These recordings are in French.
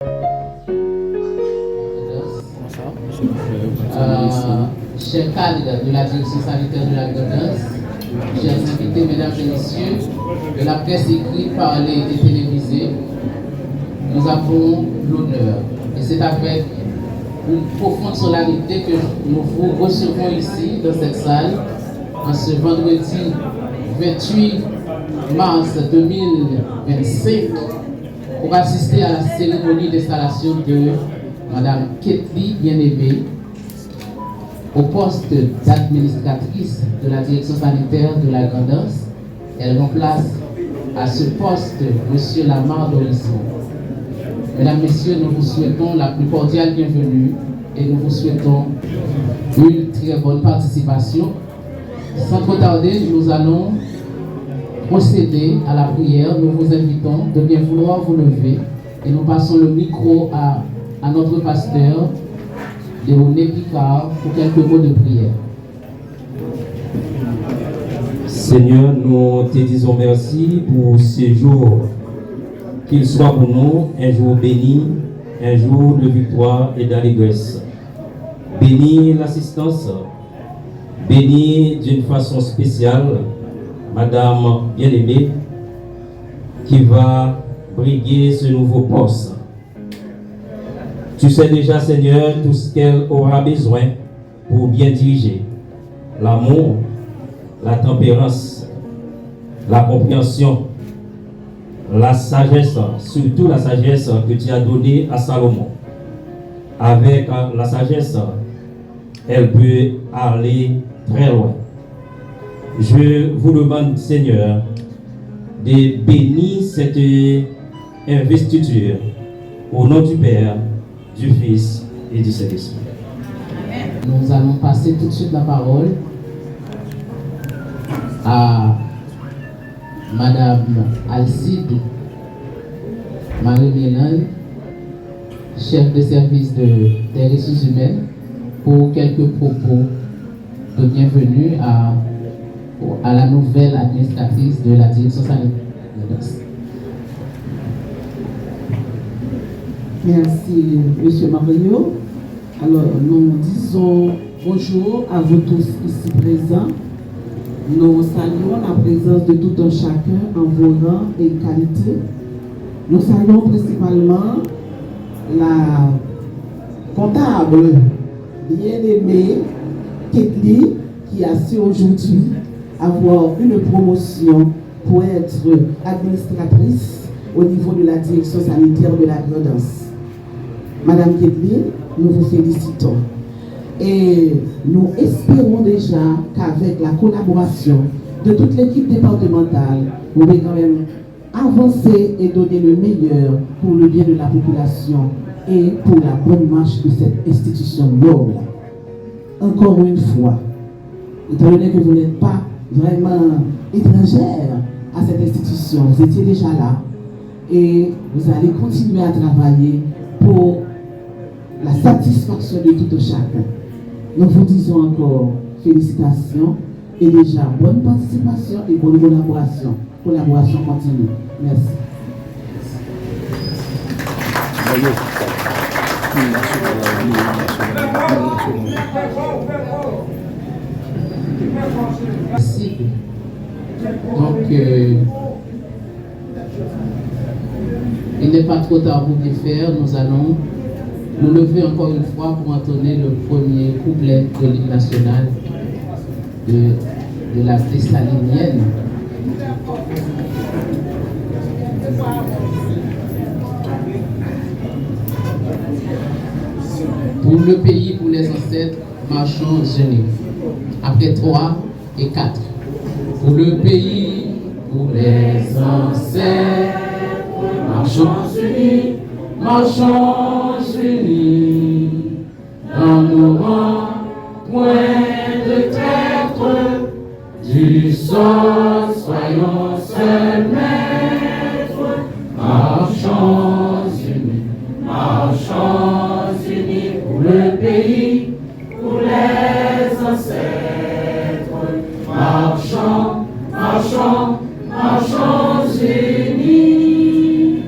Chers cadres de la direction sanitaire de la Grand'Anse, chers invités, mesdames et messieurs, de la presse écrite, parlée et télévisée, nous avons l'honneur, et c'est avec une profonde solennité que nous vous recevons ici, dans cette salle, en ce vendredi 28 mars 2025, pour assister à la cérémonie d'installation de Madame Ketli Bien-Aimée au poste d'administratrice de la direction sanitaire de la Grand'Anse. Elle remplace à ce poste M. Lamar d'Horizon. Mesdames, Messieurs, nous vous souhaitons la plus cordiale bienvenue et nous vous souhaitons une très bonne participation. Sans trop tarder, nous allons procéder à la prière. Nous vous invitons de bien vouloir vous lever et nous passons le micro à notre pasteur, Léoné Picard, pour quelques mots de prière. Seigneur, nous te disons merci pour ce jour. Qu'il soit pour nous un jour béni, un jour de victoire et d'allégresse. Bénis l'assistance, bénis d'une façon spéciale Madame Bien-Aimée qui va briguer ce nouveau poste. Tu sais déjà, Seigneur, tout ce qu'elle aura besoin pour bien diriger. L'amour, la tempérance, la compréhension, la sagesse, surtout la sagesse que tu as donnée à Salomon. Avec la sagesse, elle peut aller très loin. Je vous demande, Seigneur, de bénir cette investiture au nom du Père, du Fils et du Saint-Esprit. Nous allons passer tout de suite la parole à Madame Alcide Marie-Ménal, chef de service des ressources humaines, pour quelques propos de bienvenue à la nouvelle administratrice de la direction sanitaire. Merci, Monsieur Mario. Alors, nous disons bonjour à vous tous ici présents. Nous saluons la présence de tout un chacun en vos rangs et qualités. Nous saluons principalement la comptable Bien-Aimée Ketli qui a su aujourd'hui avoir une promotion pour être administratrice au niveau de la direction sanitaire de la Grand'Anse. Madame Ketli, nous vous félicitons. Et nous espérons déjà qu'avec la collaboration de toute l'équipe départementale, vous pouvez quand même avancer et donner le meilleur pour le bien de la population et pour la bonne marche de cette institution noble. Encore une fois, étant donné que vous n'êtes pas vraiment étrangère à cette institution, vous étiez déjà là et vous allez continuer à travailler pour la satisfaction de tout chacun. Nous vous disons encore félicitations et déjà bonne participation et bonne collaboration. Collaboration continue. Merci. Merci. Donc, il n'est pas trop tard pour bien faire. Nous allons nous lever encore une fois pour entonner le premier couplet de l'hymne national de la dessalinienne. Pour le pays, pour les ancêtres, marchons unis. Après 3 et 4. Pour le pays, pour les ancêtres, marchons unis, marchons unis. Dans nos rangs, point de traître, du sol, soyons seuls maîtres. Marchons unis, pour le pays, pour les ancêtres. Marchons, marchons, marchons unis,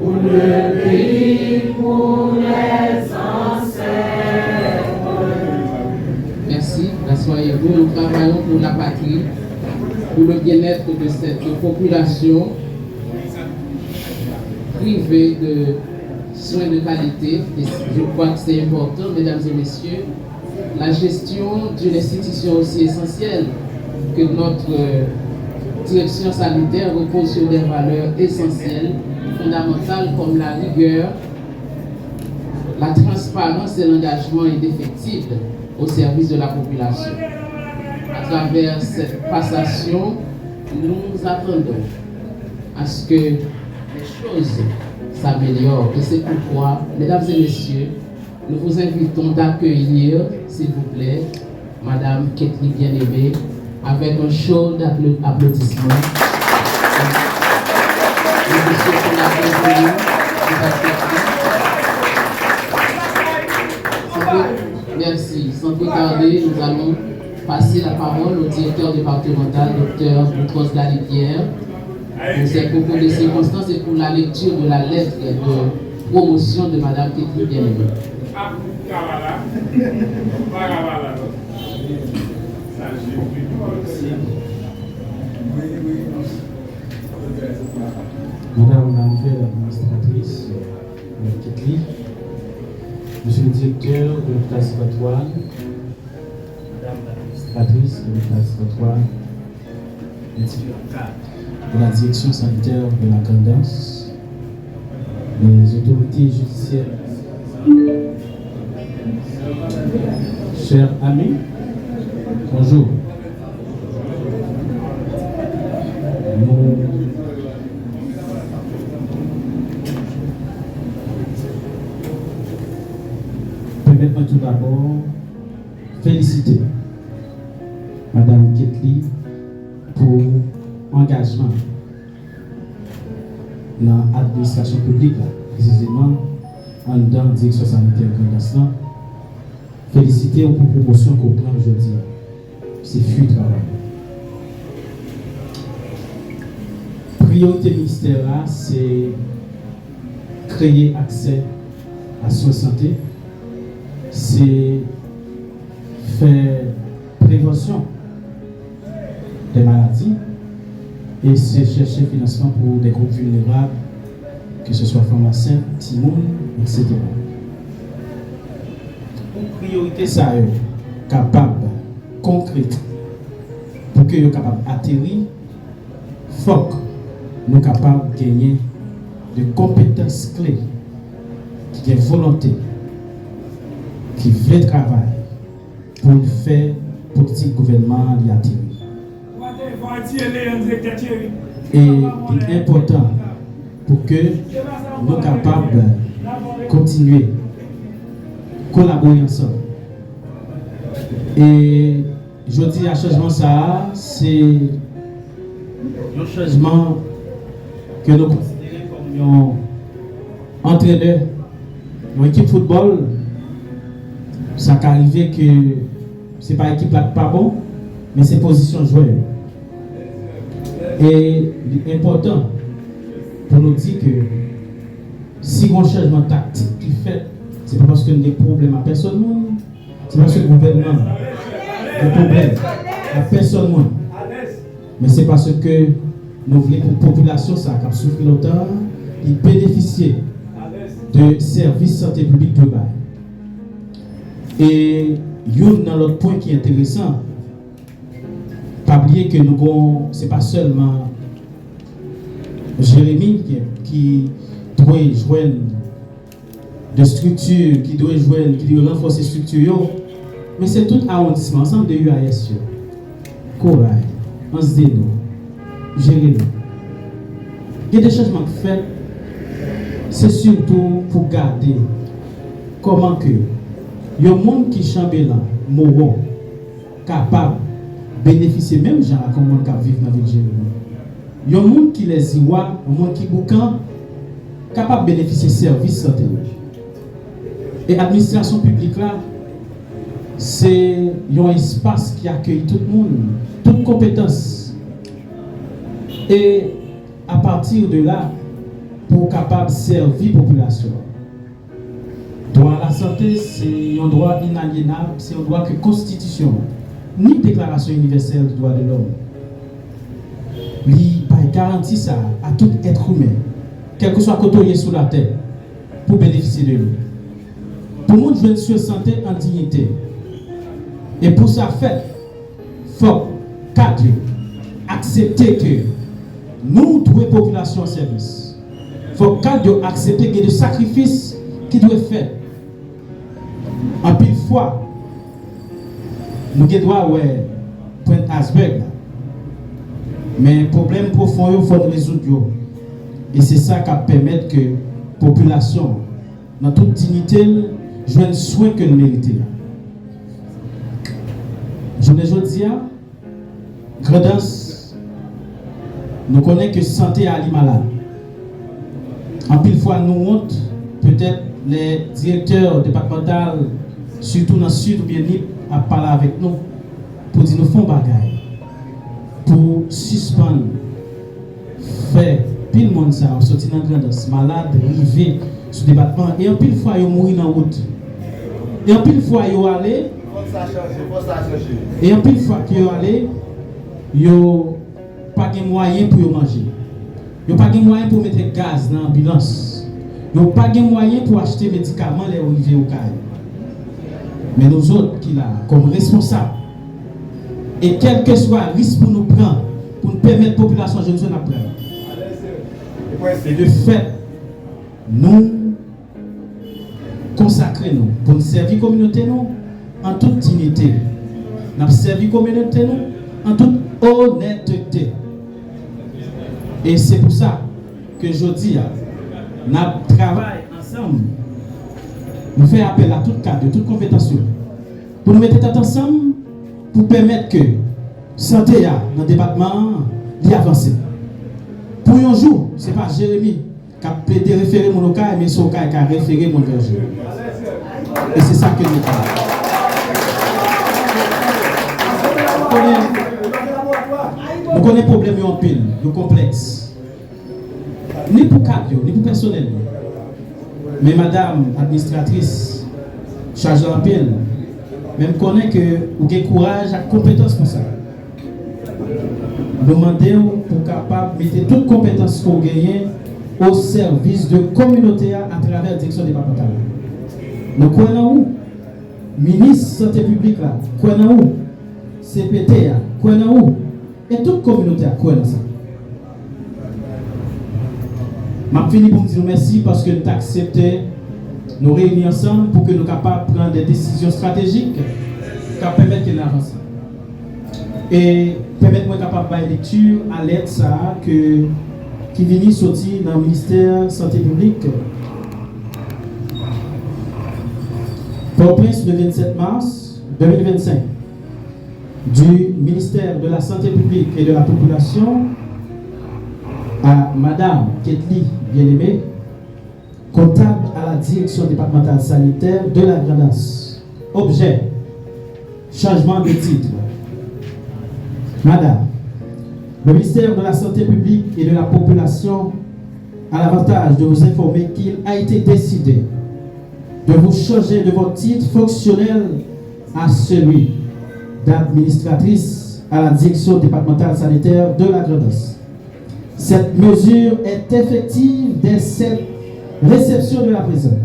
pour le pays, travaillons pour la patrie, pour le bien-être de cette population privée de soins de qualité. Et je crois que c'est important, mesdames et messieurs, la gestion d'une institution aussi essentielle que notre direction sanitaire repose sur des valeurs essentielles, fondamentales comme la rigueur, la transparence et l'engagement indéfectible au service de la population. À travers cette passation, nous attendons à ce que les choses s'améliorent. Et c'est pourquoi, mesdames et messieurs, nous vous invitons d'accueillir, s'il vous plaît, Madame Ketli Bien-Aimée, avec un chaud applaudissement. Merci. Sans plus tarder, nous allons passer la parole au directeur départemental, Dr Boutros Ghali-Pierre, pour ses propos de circonstances et pour la lecture de la lettre de promotion de Madame Ketli Bien-Aimée. Madame la nouvelle administratrice Ketli, Monsieur le directeur de l'État Sivatoine, Madame l'administratrice de l'État Sivatoine, les différents cadres de la direction sanitaire de la Candance, les autorités judiciaires, chers amis, bonjour. Nous permettez-moi tout d'abord féliciter Madame Ketli pour engagement dans l'administration publique, précisément en dans la direction sanitaire Candance. Féliciter pour la promotion qu'on prend aujourd'hui. C'est fuite travail. Priorité ministère là, c'est créer accès à soins santé, c'est faire prévention des maladies et c'est chercher financement pour des groupes vulnérables, que ce soit pharmaciens, timoun, etc. Une priorité ça est capable, concrète, pour que vous capable d'atterrir, faut que nous sommes capables de gagner de compétences clés, qui ont volonté, qui veulent travailler pour faire politique gouvernement y attirer. Et il est important pour que nous soyons capables de continuer à collaborer ensemble. Et je dis à changement ça, c'est un changement que nous considérons comme un entraîneur, une équipe de football. Ça peut arriver que ce n'est pas l'équipe là pas bon, mais c'est position joueur. Et l'important pour nous dire que si on a un changement tactique qui fait, ce n'est pas parce que nous avons des problèmes à personne, c'est parce que le gouvernement a des problèmes à personne, mais c'est parce que nous voulons que la population qui a souffert longtemps bénéficier de services de santé publique de base. Et dans l'autre point qui est intéressant, pas oublier que nous ce n'est pas seulement Jérémy qui doit joindre de structures, qui doit renforcer les structures, mais c'est tout arrondissement, ensemble de UAS, Corail, Ansdeno, Jérémy. Il y a des changements faits, c'est surtout pour garder comment que il y a un monde qui chambellan, mourant, capable de bénéficier, même gens comme monde qui vivent dans la ville de Jérémy. Il y a un monde qui les iwa, un monde qui boucan, capable de bénéficier de services santé. Et l'administration publique là, c'est un espace qui accueille tout le monde, toute compétence. Et à partir de là, pour capable de servir la population. Le droit à la santé, c'est un droit inaliénable, c'est un droit que la Constitution ni déclaration universelle des droits de l'homme. Il garantit ça à tout être humain, quel que soit côté sur la terre, pour bénéficier de lui. Tout le monde veut se sentir en dignité. Et pour ça fait, il faut accepter que nous, tous les populations en service, il faut accepter qu'il y a des sacrifices qui doivent faire. En pile fois, nous devons prendre Asberg. Mais le problème profond, il faut le résoudre. Et c'est ça qui permet que la population, dans toute dignité, joue un soin que nous méritons. Je ne dis pas, Grandance, nous connaissons que santé à malade. En pile fois, nous honte, peut-être les directeurs départementaux, surtout dans le sud ou bien libre, à parler avec nous pour dire nous font bagaille, pour suspendre, faire pile monde ça, sortir dans Grandance, malade, rivé sur le département, et en pile fois, ils mourir dans la route. Et en pile fois, ils aller. Et en pile fois qu'ils allé, ils n'ont pas de moyens pour manger. Ils n'ont pas de moyens pour mettre gaz dans l'ambulance. Ils n'ont pas de moyens pour acheter des médicaments les arrivés au cas. Mais nous autres qui là, comme responsables, et quel que soit le risque pour nous prendre, pour nous permettre à la population de nous apprendre. Et de fait, nous consacrer nous pour nous servir la communauté nous en toute dignité. Nous servir la communauté nous en toute honnêteté. Et c'est pour ça que je dis, nous travaillons ensemble. Nous faisons appel à tout cadre, toute compétence. Pour nous mettre ensemble, pour permettre que la santé dans le département avance. Pour un jour, ce n'est pas Jérémy qui a plaidé référer mon cas, mais son cas qui a référé mon verger. Et c'est ça que nous faisons. Nous connaissons les problèmes en pile, nous complexes. Ni pour cadre, ni pour personnel. Mais madame administratrice, chargée en pile, même connaît que vous avez courage et compétence pour ça. Nous demandons pour capable de mettre toutes les compétences que vous gagnez au service de la communauté à travers la direction départementale. Nous connaissons où? Ministre Santé publique là, connaissons où? CPT là, connaissons où? Et toute la communauté a connaissent ça. Je finis pour vous dire merci parce que nous avons accepté nous réunir ensemble pour que nous soyons capables de prendre des décisions stratégiques qui permettent que nous avancions. Et permettre-moi capable de faire lecture à l'aide ça qui vient sortir dans le ministère de la Santé publique. Port-au-Prince le 27 mars 2025 du ministère de la Santé publique et de la population à Madame Ketli Bien-Aimée, comptable à la direction départementale sanitaire de la Grandance. Objet, changement de titre. Madame, le ministère de la Santé publique et de la population a l'avantage de vous informer qu'il a été décidé de vous changer de votre titre fonctionnel à celui d'administratrice à la direction départementale sanitaire de la Grandance. Cette mesure est effective dès cette réception de la présente.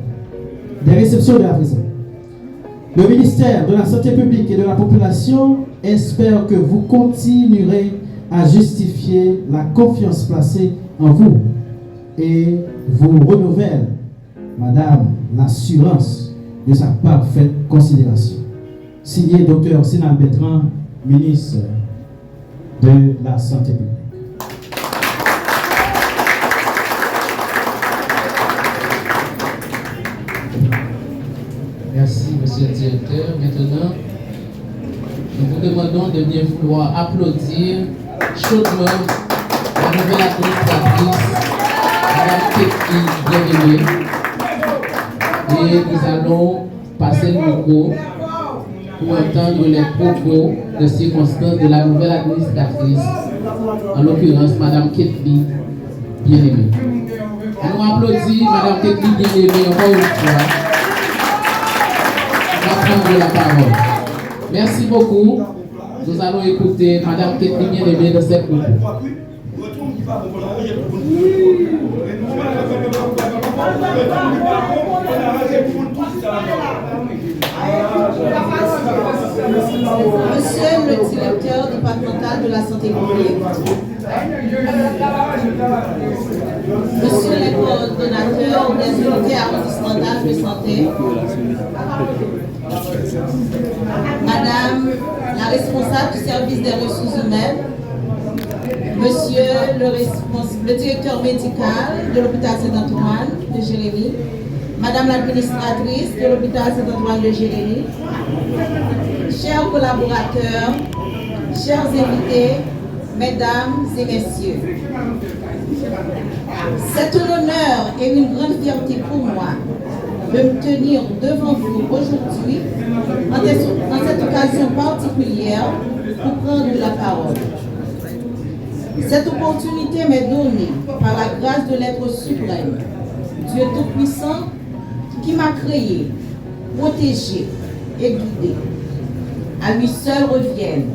Le ministère de la Santé publique et de la population espère que vous continuerez à justifier la confiance placée en vous et vous renouvelle, Madame, l'assurance de sa parfaite considération. Signé Dr. Sinal Bertrand, ministre de la Santé publique. Merci, monsieur le directeur. Maintenant, nous vous demandons de bien vouloir applaudir chaudement la nouvelle administratrice, Mme Ketli Bien-Aimée. Et nous allons passer le micro pour entendre les propos de circonstance de la nouvelle administratrice, en l'occurrence Mme Ketli Bien-Aimée. On applaudit Mme Ketli Bien-Aimée encore une fois. On va prendre la parole. Merci beaucoup. Nous allons écouter Madame Ketli bien-aimée de cette groupe. Monsieur le directeur départemental de la santé publique, Monsieur le coordonnateur des unités arrondissementales de santé, Madame la responsable du service des ressources humaines, Monsieur le directeur médical de l'hôpital Saint-Antoine de Jérémie, Madame l'administratrice de l'hôpital Saint-Antoine de Jérémie, chers collaborateurs, chers invités, mesdames et messieurs. C'est un honneur et une grande fierté pour moi de me tenir devant vous aujourd'hui en cette occasion particulière pour prendre la parole. Cette opportunité m'est donnée par la grâce de l'être suprême, Dieu Tout-Puissant, qui m'a créé, protégé et guidé. À lui seul reviennent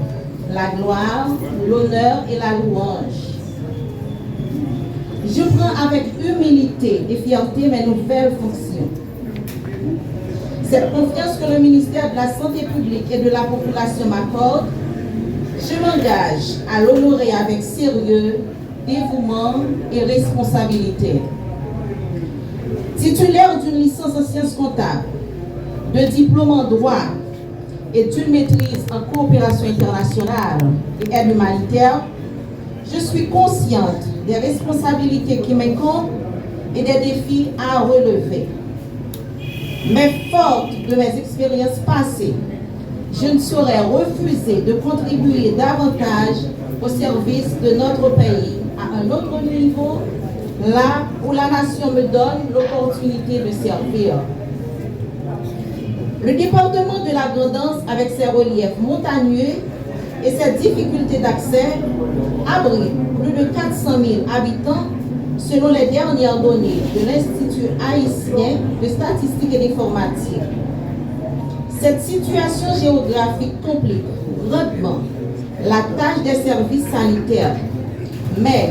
la gloire, l'honneur et la louange. Je prends avec humilité et fierté mes nouvelles fonctions. Cette confiance que le ministère de la Santé publique et de la population m'accorde, je m'engage à l'honorer avec sérieux, dévouement et responsabilité. Titulaire d'une licence en sciences comptables, de diplôme en droit et d'une maîtrise en coopération internationale et aide humanitaire, je suis consciente des responsabilités qui m'incombent et des défis à relever. Mais forte de mes expériences passées, je ne saurais refuser de contribuer davantage au service de notre pays à un autre niveau, là où la nation me donne l'opportunité de servir. Le département de la Grand'Anse, avec ses reliefs montagneux et ses difficultés d'accès, abrite plus de 400 000 habitants selon les dernières données de l'Institut haïtien de statistique et d'informatique. Cette situation géographique complique grandement la tâche des services sanitaires, mais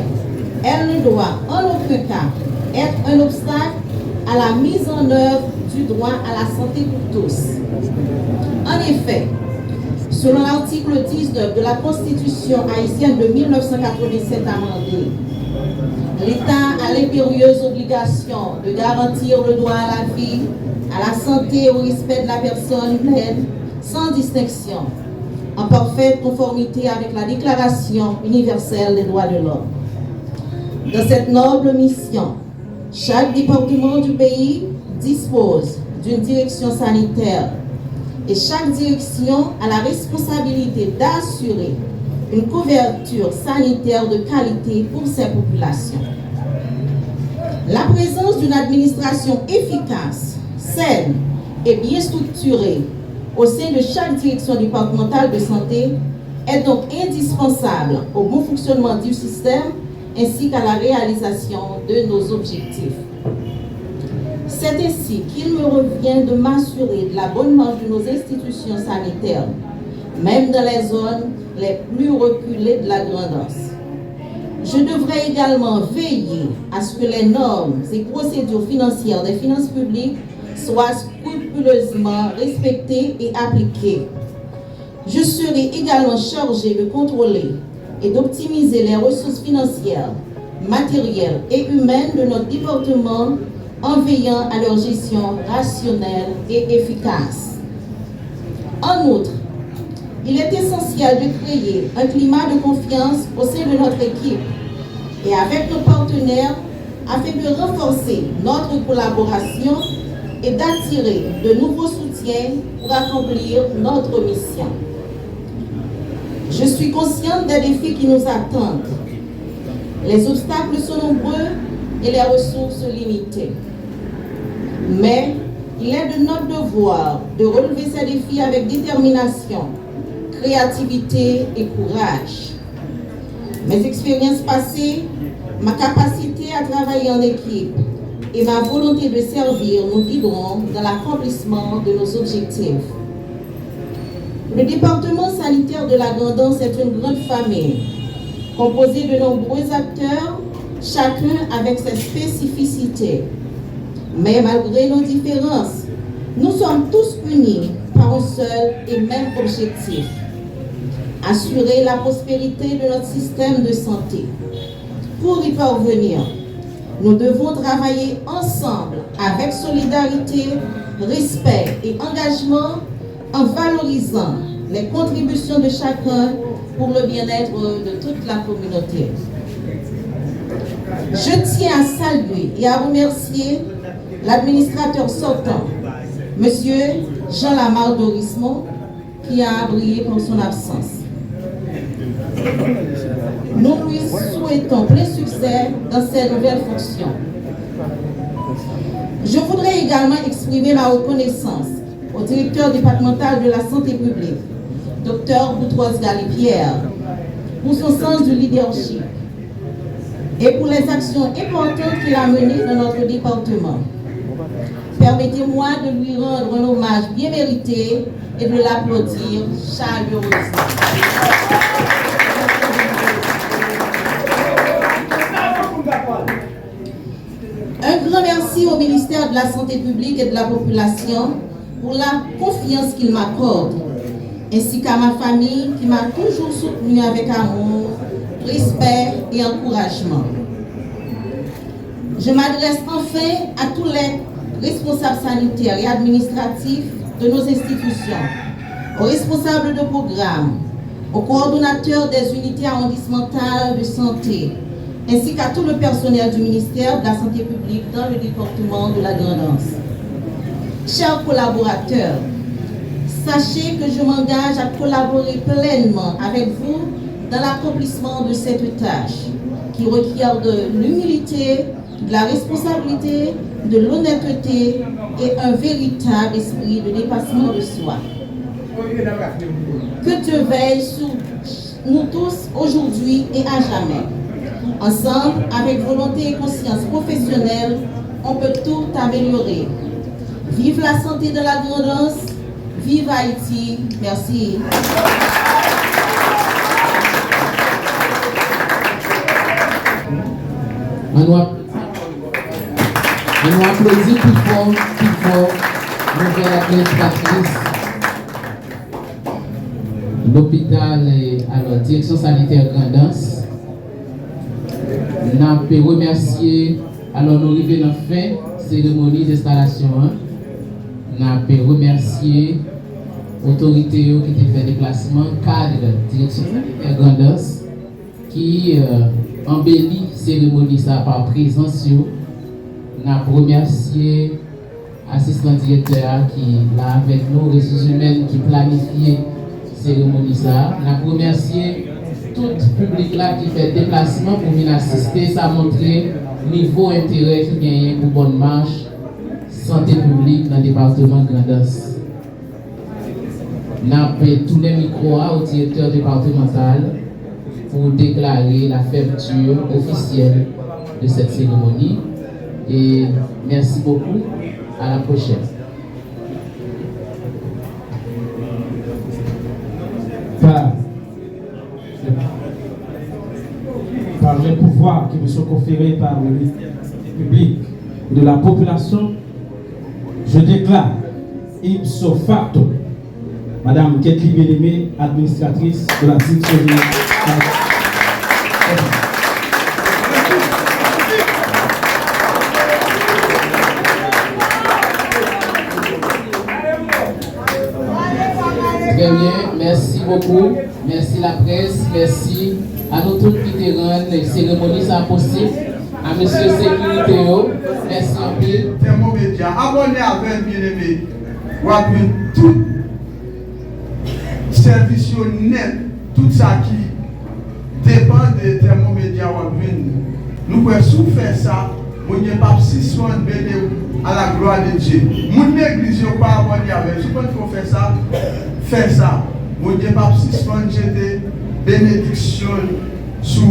elle ne doit en aucun cas être un obstacle à la mise en œuvre du droit à la santé pour tous. En effet, selon l'article 19 de la Constitution haïtienne de 1987 amendée, l'État a l'impérieuse obligation de garantir le droit à la vie, à la santé et au respect de la personne humaine, sans distinction, en parfaite conformité avec la Déclaration universelle des droits de l'homme. Dans cette noble mission, chaque département du pays dispose d'une direction sanitaire et chaque direction a la responsabilité d'assurer une couverture sanitaire de qualité pour ses populations. La présence d'une administration efficace, saine et bien structurée au sein de chaque direction départementale de santé est donc indispensable au bon fonctionnement du système ainsi qu'à la réalisation de nos objectifs. C'est ainsi qu'il me revient de m'assurer de la bonne marche de nos institutions sanitaires, même dans les zones les plus reculées de la Grand'Anse. Je devrais également veiller à ce que les normes et procédures financières des finances publiques soient scrupuleusement respectées et appliquées. Je serai également chargé de contrôler et d'optimiser les ressources financières, matérielles et humaines de notre département en veillant à leur gestion rationnelle et efficace. En outre, il est essentiel de créer un climat de confiance au sein de notre équipe et avec nos partenaires afin de renforcer notre collaboration et d'attirer de nouveaux soutiens pour accomplir notre mission. Je suis consciente des défis qui nous attendent. Les obstacles sont nombreux et les ressources limitées. Mais il est de notre devoir de relever ces défis avec détermination, créativité et courage. Mes expériences passées, ma capacité à travailler en équipe et ma volonté de servir nous guideront dans l'accomplissement de nos objectifs. Le département sanitaire de la Grand'Anse est une grande famille, composée de nombreux acteurs, chacun avec ses spécificités. Mais malgré nos différences, nous sommes tous unis par un seul et même objectif: assurer la prospérité de notre système de santé. Pour y parvenir, nous devons travailler ensemble avec solidarité, respect et engagement, en valorisant les contributions de chacun pour le bien-être de toute la communauté. Je tiens à saluer et à remercier l'administrateur sortant, M. Jean-Lamar Dorismont, qui a brillé pour son absence. Nous lui souhaitons plein succès dans ses nouvelles fonctions. Je voudrais également exprimer ma reconnaissance au directeur départemental de la santé publique, Dr Boutros Ghali-Pierre, pour son sens du leadership et pour les actions importantes qu'il a menées dans notre département. Permettez-moi de lui rendre un hommage bien mérité et de l'applaudir chaleureusement. Un grand merci au ministère de la Santé publique et de la Population pour la confiance qu'il m'accorde, ainsi qu'à ma famille qui m'a toujours soutenu avec amour, respect et encouragement. Je m'adresse enfin à tous les responsables sanitaires et administratifs de nos institutions, aux responsables de programmes, aux coordonnateurs des unités arrondissementales de santé, ainsi qu'à tout le personnel du ministère de la Santé publique dans le département de la Grand'Anse. Chers collaborateurs, sachez que je m'engage à collaborer pleinement avec vous dans l'accomplissement de cette tâche qui requiert de l'humilité, de la responsabilité, de l'honnêteté et un véritable esprit de dépassement de soi. Que Dieu veille sur nous tous aujourd'hui et à jamais. Ensemble, avec volonté et conscience professionnelle, on peut tout améliorer. Vive la santé de la Grand'Anse, vive Haïti, merci. On nous applaudit plus fort, nouvelle administratrice, l'hôpital et alors direction sanitaire Grand'Anse. Nous pouvons remercier, alors nous arrivons dans la fin cérémonie d'installation. Nous pouvons remercier l'autorité qui a fait déplacement, cadre direction sanitaire Grand'Anse, qui embellit la cérémonie par présence. Nous remercier l'assistant directeur qui est là avec nous, ressources humaines qui planifie la cérémonie. Nous remercier tout le public là qui fait déplacement pour venir assister. Ça montre le niveau d'intérêt qui gagne pour bonne marche santé publique dans le département Grand'Anse. Nous avons tous les micros au directeur départemental pour déclarer la fermeture officielle de cette cérémonie. Et merci beaucoup. À la prochaine. Par les pouvoirs qui me sont conférés par le ministère de la Santé publique et de la population, je déclare ipso facto Madame Ketli Bien-Aimé, administratrice de la direction générale. Très bien, merci beaucoup. Merci la presse, merci à nous tous qui te rendent la cérémonie ça possible. À monsieur Sécurité, merci un peu. Thermomédia, abonnez avec Bien-Aimé. Vous avez tout service net, tout ça qui dépend des Thermomédia. Nous pouvons faire ça. Nous n'avons pas suspendre à la gloire de Dieu. Nous n'églisions pas abonner avec. Si vous faut faire ça, faites ça. Nous n'avons pas suspendre jeter bénédiction sur